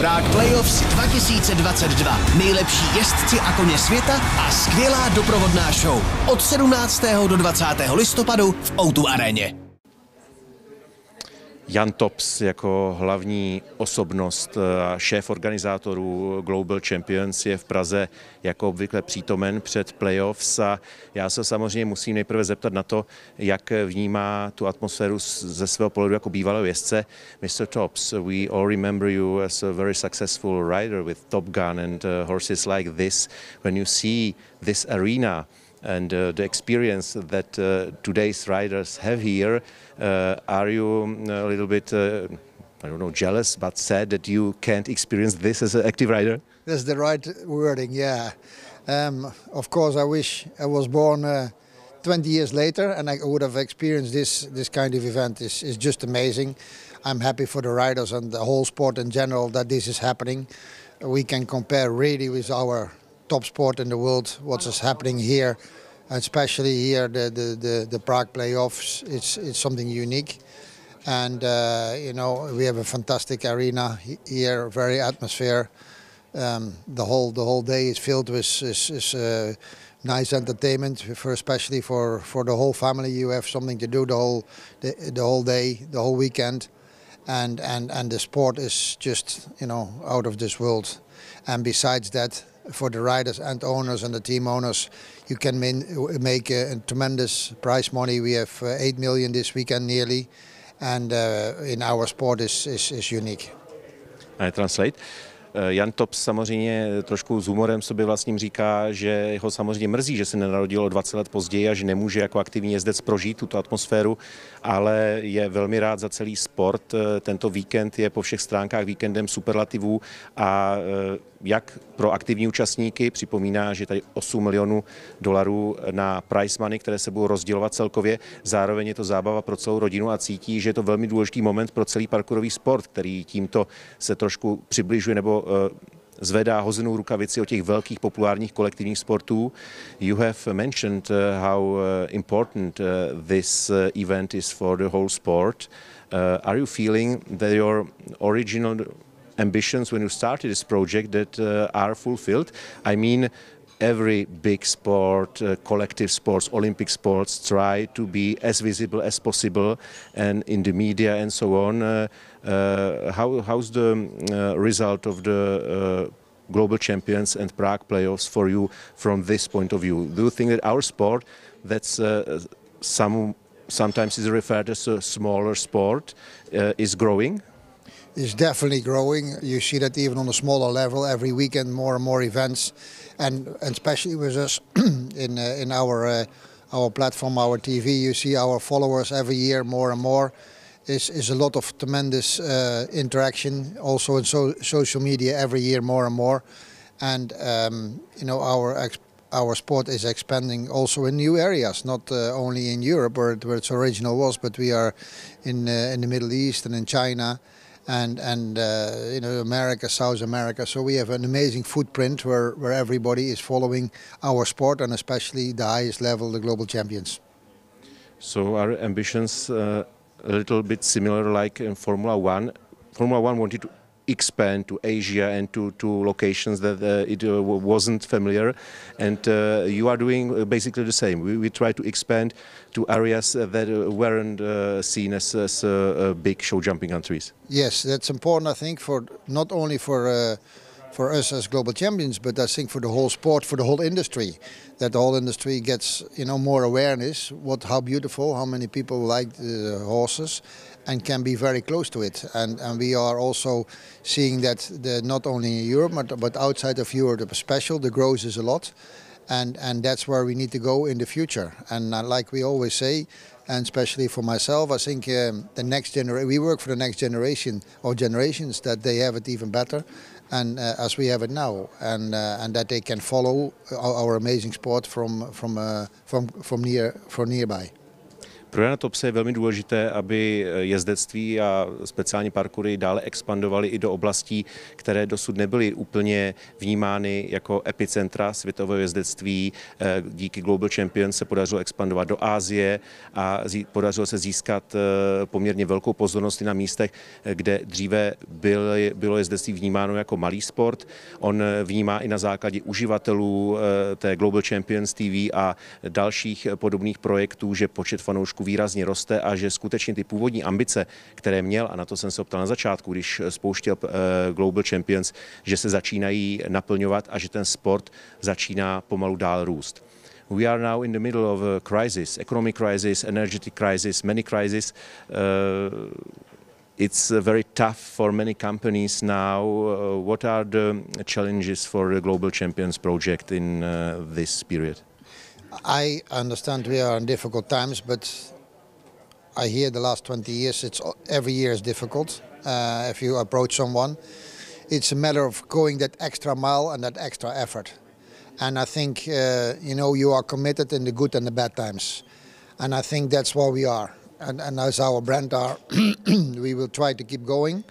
Prague Playoffs 2022. Nejlepší jezdci a koně světa a skvělá doprovodná show. Od 17. do 20. listopadu v O2 aréně. Jan Tops jako hlavní osobnost a šéf organizátorů Global Champions je v Praze jako obvykle přítomen před playoffs a já se samozřejmě musím nejprve zeptat na to, jak vnímá tu atmosféru ze svého pohledu jako bývalého jezdce. Mr. Tops, we all remember you as a very successful rider with Top Gun and horses like this. When you see this arena and the experience that today's riders have here, are you a little bit, I don't know, jealous, but sad that you can't experience this as an active rider? That's the right wording, yeah. Of course, I wish I was born 20 years later and I would have experienced this kind of event. It's just amazing. I'm happy for the riders and the whole sport in general that this is happening. We can compare really with our top sport in the world, what's happening here, especially here the Prague Playoffs. It's something unique, and you know, we have a fantastic arena here, very atmosphere. The whole day is filled with nice entertainment, especially for the whole family. You have something to do the whole day, the whole weekend, and the sport is just, you know, out of this world. And besides that, for the riders and owners and the team owners, you can make a tremendous prize money. We have 8 million this weekend nearly, and in our sport is unique. I translate. Jan Tops samozřejmě trošku s humorem sobě vlastním říká, že ho samozřejmě mrzí, že se nenarodil o 20 let později a že nemůže jako aktivní jezdec prožít tuto atmosféru, ale je velmi rád za celý sport. Tento víkend je po všech stránkách víkendem superlativů a jak pro aktivní účastníky, připomíná, že tady 8 milionů dolarů na prize money, které se budou rozdělovat celkově. Zároveň je to zábava pro celou rodinu a cítí, že je to velmi důležitý moment pro celý parkurový sport, který tímto se trošku přibližuje nebo zvedá hozenou rukavici o těch velkých populárních kolektivních sportů. You have mentioned how important this event is for the whole sport. Are you feeling that your original ambitions when you started this project that are fulfilled? I mean, every big sport, collective sports, Olympic sports try to be as visible as possible and in the media and so on. How's the result of the Global Champions and Prague Playoffs for you from this point of view? Do you think that our sport, that's sometimes is referred as a smaller sport, is growing? Is definitely growing. You see that even on a smaller level, every weekend more and more events, and especially with us in our platform, our TV. You see our followers every year more and more. Is a lot of tremendous interaction also in social media every year more and more, and you know, our sport is expanding also in new areas, not only in Europe where its original was, but we are in the Middle East and in China. And you know, America, South America. So we have an amazing footprint where everybody is following our sport, and especially the highest level, the global champions. So our ambitions a little bit similar like in Formula One. Formula One wanted to expand to Asia and to locations that it wasn't familiar, and you are doing basically the same. We try to expand to areas that weren't seen as big show jumping countries. Yes, that's important, I think, for not only for us as global champions, but I think for the whole sport, for the whole industry, that the whole industry gets, you know, more awareness. How beautiful, how many people like the horses, and can be very close to it. And we are also seeing that not only in Europe but outside of Europe, the growth is a lot, and that's where we need to go in the future. And like we always say, and especially for myself, I think the next generation, we work for the next generation or generations, that they have it even better, and as we have it now, and that they can follow our amazing sport from nearby. Pro Jana Topse je velmi důležité, aby jezdectví a speciálně parkury dále expandovaly i do oblastí, které dosud nebyly úplně vnímány jako epicentra světového jezdectví. Díky Global Champions se podařilo expandovat do Asie a podařilo se získat poměrně velkou pozornost i na místech, kde dříve bylo jezdectví vnímáno jako malý sport. On vnímá i na základě uživatelů té Global Champions TV a dalších podobných projektů, že počet fanoušků výrazně roste a že skutečně ty původní ambice, které měl, a na to jsem se optal na začátku, když spouštěl Global Champions, že se začínají naplňovat a že ten sport začíná pomalu dál růst. We are now in the middle of a crisis, economic crisis, energetic crisis, many crises. It's very tough for many companies now. What are the challenges for the Global Champions project in this period? I understand we are in difficult times, but I hear the last 20 years, every year is difficult. If you approach someone, it's a matter of going that extra mile and that extra effort. And I think, you are committed in the good and the bad times. And I think that's where we are. And as our brand are, we will try to keep going.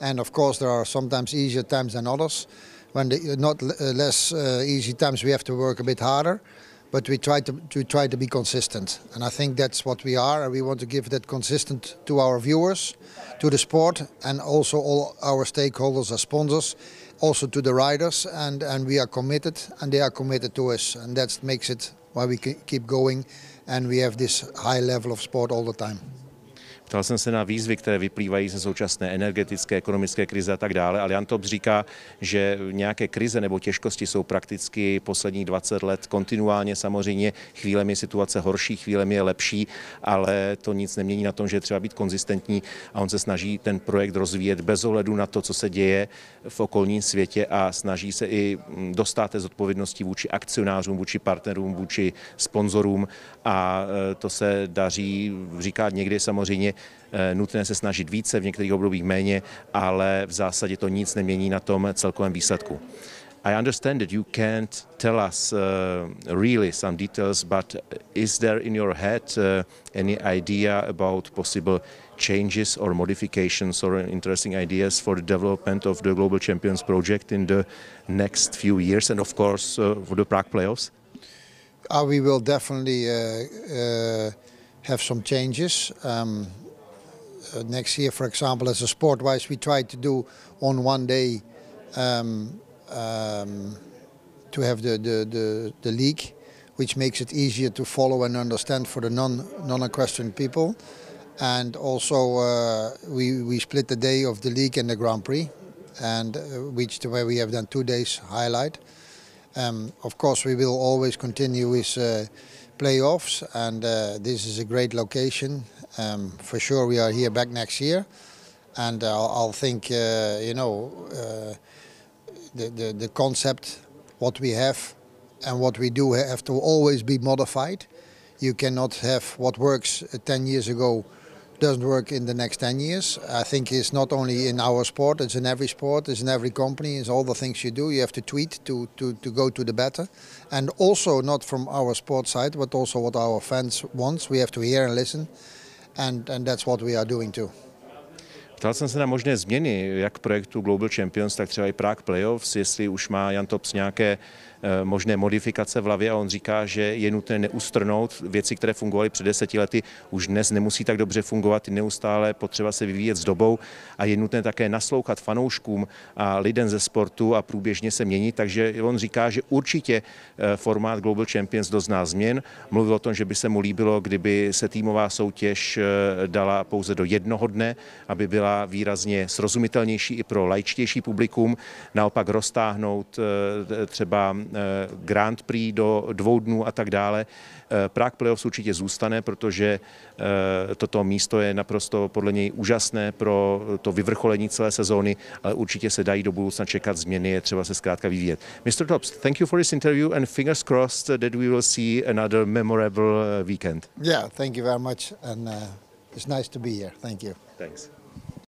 And of course, there are sometimes easier times than others. When not less easy times, we have to work a bit harder. But we try to be consistent, and I think that's what we are. And we want to give that consistent to our viewers, to the sport, and also all our stakeholders as sponsors, also to the riders. And we are committed, and they are committed to us, and that makes it why we keep going, and we have this high level of sport all the time. Ptal jsem se na výzvy, které vyplývají ze současné energetické, ekonomické krize a tak dále, ale Jan Tops říká, že nějaké krize nebo těžkosti jsou prakticky posledních 20 let kontinuálně. Samozřejmě chvílemi je situace horší, chvílemi je lepší, ale to nic nemění na tom, že je třeba být konzistentní a on se snaží ten projekt rozvíjet bez ohledu na to, co se děje v okolním světě a snaží se i dostat té zodpovědnosti vůči akcionářům, vůči partnerům, vůči sponzorům a to se daří, říká někdy samozřejmě nutné se snažit více, v některých obdobích méně, ale v zásadě to nic nemění na tom celkovém výsledku. I understand that you can't tell us really some details, but is there in your head any idea about possible changes or modifications or interesting ideas for the development of the Global Champions project in the next few years and of course for the Prague Playoffs? We will definitely have some changes. Next year, for example, as a sport-wise, we try to do on one day to have the league, which makes it easier to follow and understand for the non-equestrian people. And also we split the day of the league and the Grand Prix, and where we have done 2 days highlight. Of course, we will always continue with playoffs, and this is a great location. For sure, we are here back next year, and I'll think the concept, what we have and what we do have to always be modified. You cannot have what works 10 years ago doesn't work in the next 10 years. I think it's not only in our sport, it's in every sport, it's in every company, it's all the things you do. You have to tweet to go to the better. And also not from our sport side, but also what our fans want. We have to hear and listen. And that's what we are doing too. Ptal jsem se na možné změny, jak projektu Global Champions, tak třeba i Prague Playoffs, jestli už má Jan Tops nějaké možné modifikace v hlavě a on říká, že je nutné neustrnout věci, které fungovaly před 10 lety, už dnes nemusí tak dobře fungovat, neustále potřeba se vyvíjet s dobou a je nutné také naslouchat fanouškům a lidem ze sportu a průběžně se měnit, takže on říká, že určitě formát Global Champions dozná změn. Mluvil o tom, že by se mu líbilo, kdyby se týmová soutěž dala pouze do jednoho dne, aby byla výrazně srozumitelnější i pro laičtější publikum, naopak roztáhnout třeba Grand Prix do 2 dnů a tak dále. Prague Playoffs určitě zůstane, protože toto místo je naprosto podle něj úžasné pro to vyvrcholení celé sezóny, ale určitě se dají do budoucna čekat změny, je třeba se zkrátka vyvíjet. Mr. Tops, thank you for this interview and fingers crossed that we will see another memorable weekend. Yeah, thank you very much, and it's nice to be here. Thank you. Thanks.